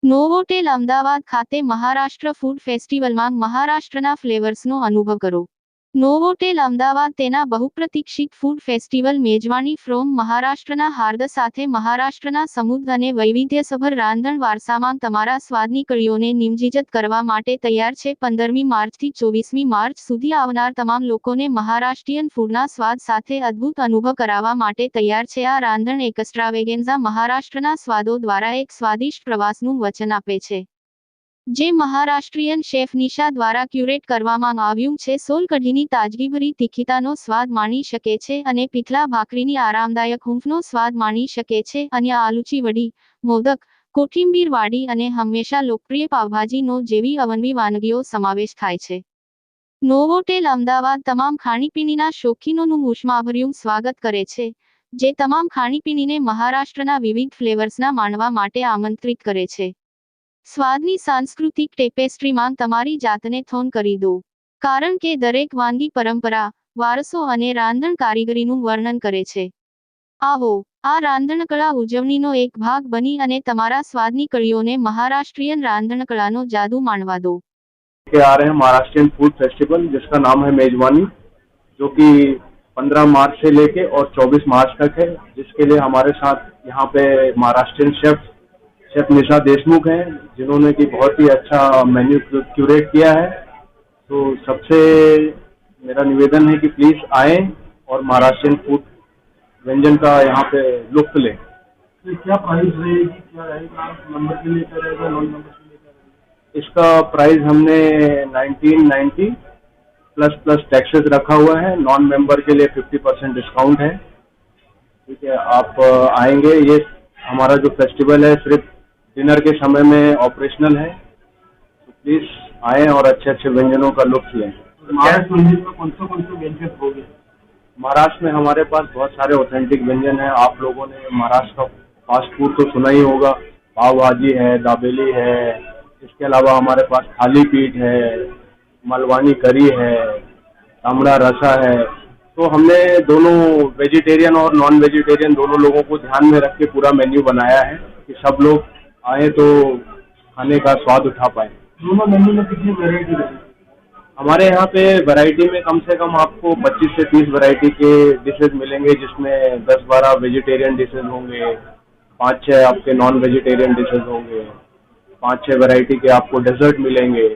નોવોટેલ અમદાવાદ ખાતે મહારાષ્ટ્ર ફૂડ ફેસ્ટિવલમાં મહારાષ્ટ્રના ફ્લેવર્સનો અનુભવ કરો. નોવોટેલ અમદાવાદ તેના બહુપ્રતીક્ષિત ફૂડ ફેસ્ટિવલ મેજવાની ફ્રોમ મહારાષ્ટ્રના હાર્દ સાથે મહારાષ્ટ્રના સમૃદ્ધ અને વૈવિધ્યસભર રાંધણ વારસામાં તમારા સ્વાદની કળીઓને નિમજ્જિત કરવા માટે તૈયાર છે. 15મી માર્ચથી 24મી માર્ચ સુધી આવનાર તમામ લોકોને મહારાષ્ટ્રીયન ફૂડના સ્વાદ સાથે અદ્ભુત અનુભવ કરાવવા માટે તૈયાર છે. આ રાંધણ એક્સ્ટ્રાવેગેન્ઝા મહારાષ્ટ્રના સ્વાદો દ્વારા એક સ્વાદિષ્ટ પ્રવાસનું વચન આપે છે, જે મહારાષ્ટ્રીયન શેફ નિશા દ્વારા ક્યુરેટ કરવામાં આવ્યું છે. સોલ કઢીની તાજગીભરી તીખીતાનો સ્વાદ માણી શકે છે અને પિથલા ભાખરીની આરામદાયક હૂંફનો સ્વાદ માણી શકે છે. અન્ય આલુચી વડી, મોદક, કોથિંબીર વાડી અને હંમેશા લોકપ્રિય પાવભાજીનો જેવી અવનવી વાનગીઓ સમાવેશ થાય છે. નોવોટેલ અમદાવાદ તમામ ખાણીપીણીના શોખીનોનું ઉષ્માભર્યું સ્વાગત કરે છે, જે તમામ ખાણીપીણીને મહારાષ્ટ્રના વિવિધ ફ્લેવર્સના માણવા માટે આમંત્રિત કરે છે. સ્વાદની સાંસ્કૃતિક ટેપેસ્ટ્રીમાં તમારી જાતને થોન કરી દો, કારણ કે દરેક વાનગી પરંપરા, વારસો અને રાંધણ કારીગરીનું વર્ણન કરે છે. આવો, આ રાંધણકળા ઉજવણીનો એક ભાગ બની અને તમારા સ્વાદની કળીઓને મહારાષ્ટ્રીયન રાંધણકળાનો જાદू माणवा दो. के आ रहे हैं महाराष्ट्रियन फूड फेस्टिवल, जिसका नाम है मेजवानी, जो कि 15 मार्च से लेके और 24 मार्च तक है, जिसके लिए हमारे साथ यहाँ पे महाराष्ट्रियन शेफ निशा देशमुख हैं, जिन्होंने कि बहुत ही अच्छा मेन्यू क्यूरेट किया है. तो सबसे मेरा निवेदन है कि प्लीज आए और महाराष्ट्रियन फूड व्यंजन का यहाँ पे लुत्फ लें. तो क्या प्राइस रहेगी, क्या रहेगा, नंबर के लिए क्या रहेगा, नॉन नंबर के लिए क्या रहेगा? इसका प्राइस हमने 1990 प्लस टैक्सेस रखा हुआ है. नॉन मेंबर के लिए 50% डिस्काउंट है. ठीक है, आप आएंगे. ये हमारा जो फेस्टिवल है सिर्फ डिनर के समय में ऑपरेशनल है, तो प्लीज आए और अच्छे अच्छे व्यंजनों का लुत्फ लें. महाराष्ट्र मंदिर में कौन से व्यंजन होंगे? महाराष्ट्र में हमारे पास बहुत सारे ऑथेंटिक व्यंजन हैं. आप लोगों ने महाराष्ट्र का फास्ट फूड तो सुना ही होगा. पाव भाजी है, दाबेली है, इसके अलावा हमारे पास थाली पीठ है, मलवानी करी है, तांबड़ा रसा है. तो हमने दोनों वेजिटेरियन और नॉन वेजिटेरियन दोनों लोगों को ध्यान में रख के पूरा मेन्यू बनाया है कि सब लोग आए तो खाने का स्वाद उठा पाए. दोनों मेन्यू में कितनी वैरायटी रहेगी? हमारे यहाँ पे वैरायटी में कम से कम आपको 25 से 30 वैरायटी के डिशेज मिलेंगे, जिसमें 10-12 वेजिटेरियन डिशेज होंगे, 5-6 आपके नॉन वेजिटेरियन डिशेज होंगे, 5-6 वैरायटी के आपको डेजर्ट मिलेंगे.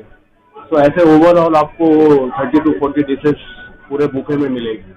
तो ऐसे ओवरऑल आपको 30 to 40 डिशेज पूरे बुके में मिलेगी.